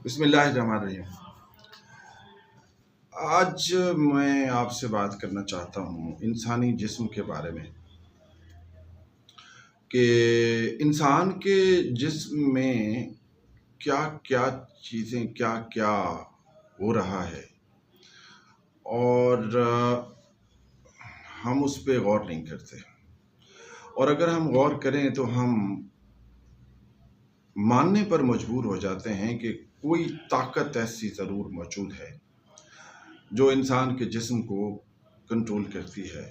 बिस्मिल्लाहिर्रहमानिर्रहीम। आज मैं आपसे बात करना चाहता हूँ इंसानी जिस्म के बारे में कि इंसान के जिस्म में क्या-क्या चीज़ें, क्या-क्या हो रहा है और हम उस पे गौर नहीं करते। और अगर हम गौर करें तो हम मानने पर मजबूर हो जाते हैं कि कोई ताकत ऐसी ज़रूर मौजूद है, जो इंसान के जिस्म को कंट्रोल करती है,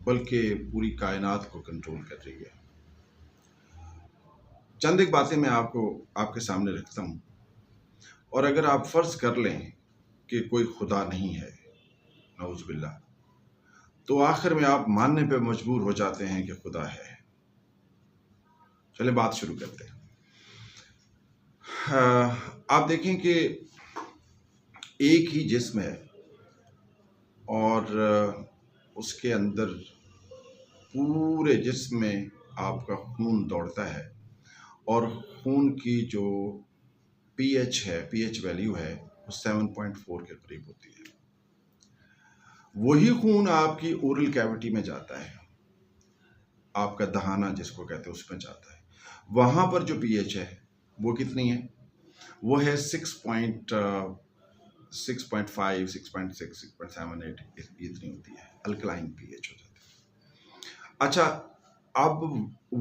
बल्कि पूरी कायनात को कंट्रोल कर रही है। चंद एक बातें मैं आपके सामने रखता हूँ और अगर आप फ़र्ज़ कर लें कि कोई खुदा नहीं है, नऊज़ बिल्लाह, तो आखिर में आप मानने पे मजबूर हो जाते हैं कि खुदा है। चलिए बात शुरू करते हैं। आप देखें कि एक ही जिस्म है और उसके अंदर पूरे जिस्म में आपका खून दौड़ता है और खून की जो पीएच है, पीएच वैल्यू है, वो 7.4 के करीब होती है। वही खून आपकी ओरल कैविटी में जाता है, आपका दहाना जिसको कहते हैं उसमें जाता है। वहाँ पर जो पीएच है वो कितनी है? वो है 6.5, 6.6, 6.7, 8 इतनी होती है। अल्कलाइन पीएच हो जाती है। अच्छा, अब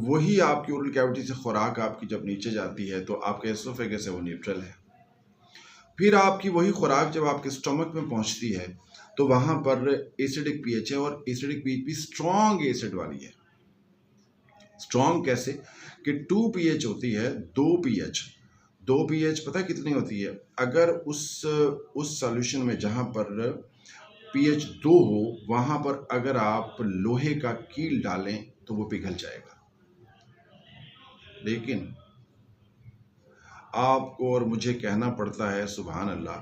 वही आपकी ओरल कैविटी से खुराक आपकी जब नीचे जाती है तो आपके एसोफेगस है वो न्यूट्रल है। फिर आपकी वही खुराक जब आपके स्टमक में पहुंचती है तो वहां पर एसिडिक पीएच है और एसिडिक पीएच भी स्ट्रॉन्ग एसिड वाली है। स्ट्रॉन्ग कैसे कि 2 पीएच होती है, 2 पीएच पता है कितनी होती है? अगर उस सॉल्यूशन में जहां पर पीएच 2 हो वहां पर अगर आप लोहे का कील डालें तो वो पिघल जाएगा। लेकिन आपको और मुझे कहना पड़ता है सुभान अल्लाह,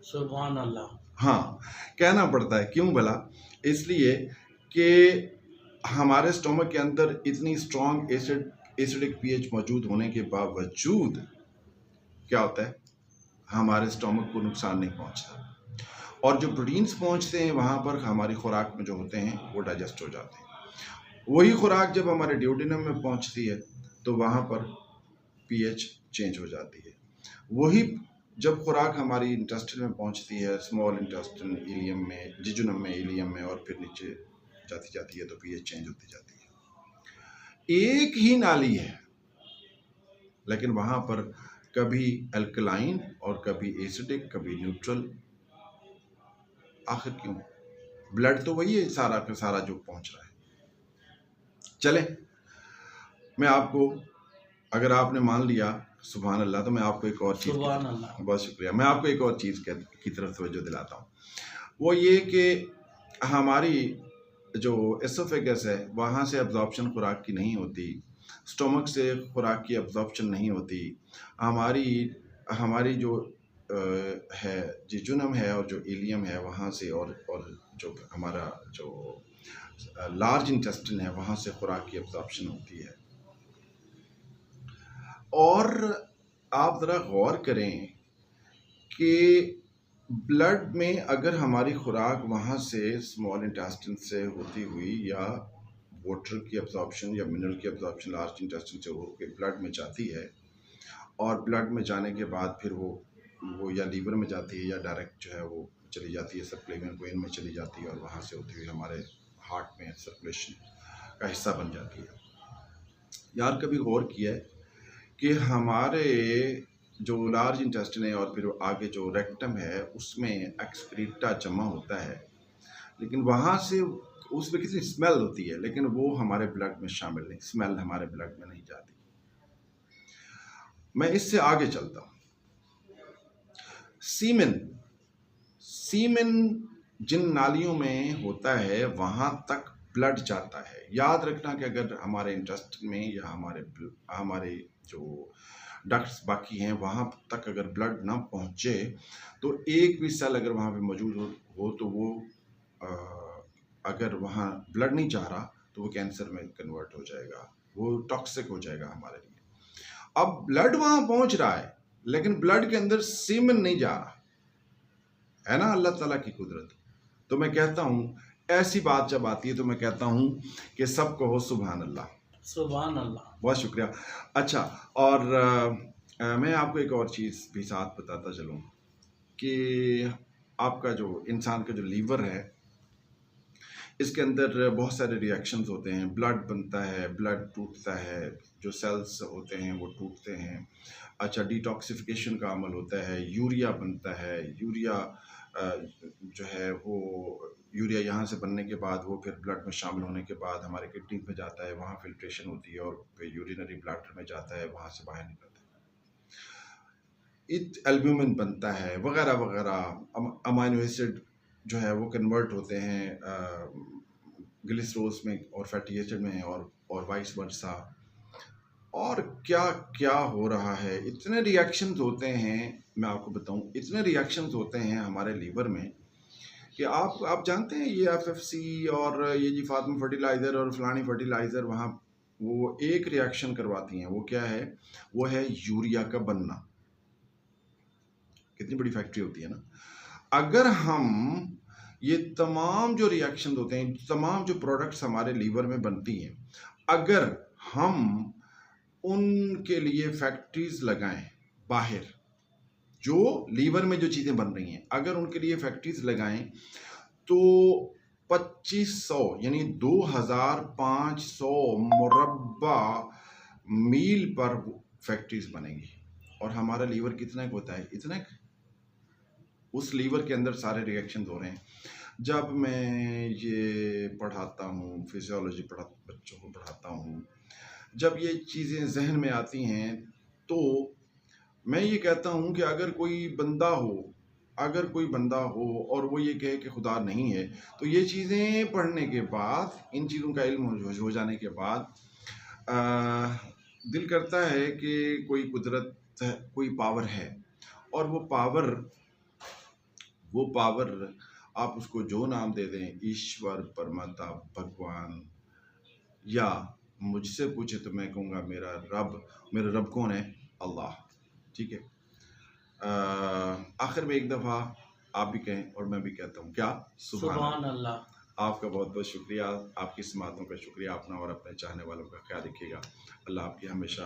सुभान अल्लाह। हाँ, कहना पड़ता है। क्यों भला? इसलिए कि हमारे स्टोमक के अंदर इतनी स्ट्रॉन्ग एसिडिक पीएच मौजूद होने के बावजूद क्या होता है, हमारे स्टोमक को नुकसान नहीं पहुंचता और जो प्रोटीन्स पहुंचते हैं वहां पर हमारी खुराक में जो होते हैं वो डाइजेस्ट हो जाते हैं। वही खुराक जब हमारे ड्यूडेनम में पहुंचती है तो वहां पर पीएच चेंज हो जाती है। वही जब खुराक हमारी इंटेस्टाइन में पहुंचती है, स्मॉल इंटेस्टाइन, इलियम में, जिजुनम में, इलियम में और फिर नीचे जाती जाती है तो पीएच चेंज होती जाती है। एक ही नाली है लेकिन वहां पर कभी अल्कलाइन और कभी एसिडिक, कभी न्यूट्रल। आखिर क्यों? ब्लड तो वही है सारा का सारा जो पहुंच रहा है। चले, मैं आपको, अगर आपने मान लिया सुभान अल्लाह, तो मैं आपको एक और चीज़ सुभान अल्लाह। बहुत शुक्रिया, मैं आपको एक और चीज़ की तरफ तवज्जो दिलाता हूँ। वो ये कि हमारी जो एसोफेगस है वहाँ से अब्जॉर्प्शन खुराक की नहीं होती, स्टोमक से खुराक की अब्जॉर्प्शन नहीं होती। हमारी हमारी जो है जिजुनम है और जो इलियम है वहाँ से और जो हमारा जो लार्ज इंटेस्टिन है वहाँ से खुराक की अब्जॉर्प्शन होती है। और आप ज़रा गौर करें कि ब्लड में अगर हमारी खुराक वहाँ से स्मॉल इंटेस्टाइन से होती हुई या वाटर की अब्जॉर्प्शन या मिनरल की अब्जॉर्प्शन लार्ज इंटेस्टाइन से होकर ब्लड में जाती है और ब्लड में जाने के बाद फिर वो या लीवर में जाती है या डायरेक्ट जो है वो चली जाती है सबक्लेवियन वेन में चली जाती है और वहाँ से होती हुई हमारे हार्ट में सर्कुलेशन का हिस्सा बन जाती है। यार कभी गौर किया है कि हमारे जो लार्ज इंटेस्टाइन है और फिर आगे जो रेक्टम है उसमें एक्सक्रीटा जमा होता है, लेकिन वहाँ से उसमें कितनी स्मेल होती है लेकिन वो हमारे ब्लड में शामिल नहीं, स्मेल हमारे ब्लड में नहीं जाती। मैं इससे आगे चलता हूँ। सीमेन सीमेन जिन नालियों में होता है वहाँ तक ब्लड जाता है। याद रखना कि अगर हमारे इंटेस्टाइन में या हमारे जो डक्ट्स बाकी हैं वहाँ तक अगर ब्लड ना पहुँचे तो एक भी सेल अगर वहाँ पे मौजूद हो तो वो अगर वहाँ ब्लड नहीं जा रहा तो वो कैंसर में कन्वर्ट हो जाएगा, वो टॉक्सिक हो जाएगा हमारे लिए। अब ब्लड वहाँ पहुँच रहा है लेकिन ब्लड के अंदर सीमन नहीं जा रहा है ना, अल्लाह ताला की कुदरत। तो मैं कहता हूँ ऐसी बात जब आती है तो मैं कहता हूँ कि सब कहो सुभान अल्लाह। सुभान अल्लाह। बहुत शुक्रिया। अच्छा, और मैं आपको एक और चीज़ भी साथ बताता चलूँ कि आपका जो इंसान का जो लीवर है, इसके अंदर बहुत सारे रिएक्शंस होते हैं। ब्लड बनता है, ब्लड टूटता है, जो सेल्स होते हैं वो टूटते हैं। अच्छा, डिटॉक्सिफिकेशन का अमल होता है, यूरिया बनता है। यूरिया जो है वो यूरिया यहाँ से बनने के बाद वो फिर ब्लड में शामिल होने के बाद हमारे किडनी में जाता है, वहाँ फिल्ट्रेशन होती है और फिर यूरिनरी ब्लैडर में जाता है, वहाँ से बाहर निकलता है। एल्ब्यूमिन बनता है वगैरह वगैरह। अमाइनो एसिड जो है वो कन्वर्ट होते हैं ग्लिसरोल्स में और फैटी एसिड में, और वाइस वर्सा। और क्या क्या हो रहा है, इतने रिएक्शंस होते हैं, मैं आपको बताऊं, इतने रिएक्शंस होते हैं हमारे लीवर में कि आप जानते हैं ये एफएफसी और ये जी फातिमा फर्टिलाइज़र और फलानी फर्टिलाइज़र वहाँ वो एक रिएक्शन करवाती हैं। वो क्या है? वो है यूरिया का बनना। कितनी बड़ी फैक्ट्री होती है ना। अगर हम ये तमाम जो रिएक्शन होते हैं, तमाम जो प्रोडक्ट्स हमारे लीवर में बनती हैं, अगर हम उनके लिए फैक्ट्रीज लगाएं बाहर, जो लीवर में जो चीज़ें बन रही हैं, अगर उनके लिए फैक्ट्रीज लगाएं तो 2500 यानी 2500 मुरब्बा मील पर फैक्ट्रीज बनेंगी। और हमारा लीवर कितना होता है? इतना। उस लीवर के अंदर सारे रिएक्शन हो रहे हैं। जब मैं ये पढ़ाता हूँ, फिजियोलॉजी बच्चों को पढ़ाता हूँ, जब ये चीज़ें जहन में आती हैं तो मैं ये कहता हूँ कि अगर कोई बंदा हो और वो ये कहे कि खुदा नहीं है, तो ये चीज़ें पढ़ने के बाद, इन चीज़ों का इल्म हो जाने के बाद दिल करता है कि कोई कुदरत, कोई पावर है, और वो पावर आप उसको जो नाम दे दें, ईश्वर, परमात्मा, भगवान, या मुझसे पूछे तो मैं कहूँगा मेरा रब कौन है? अल्लाह। ठीक है। आखिर में एक दफ़ा आप भी कहें और मैं भी कहता हूँ, क्या? सुभान अल्लाह। आपका बहुत बहुत शुक्रिया, आपकी समातों का शुक्रिया। अपना और अपने चाहने वालों का ख्याल रखिएगा। अल्लाह आपकी हमेशा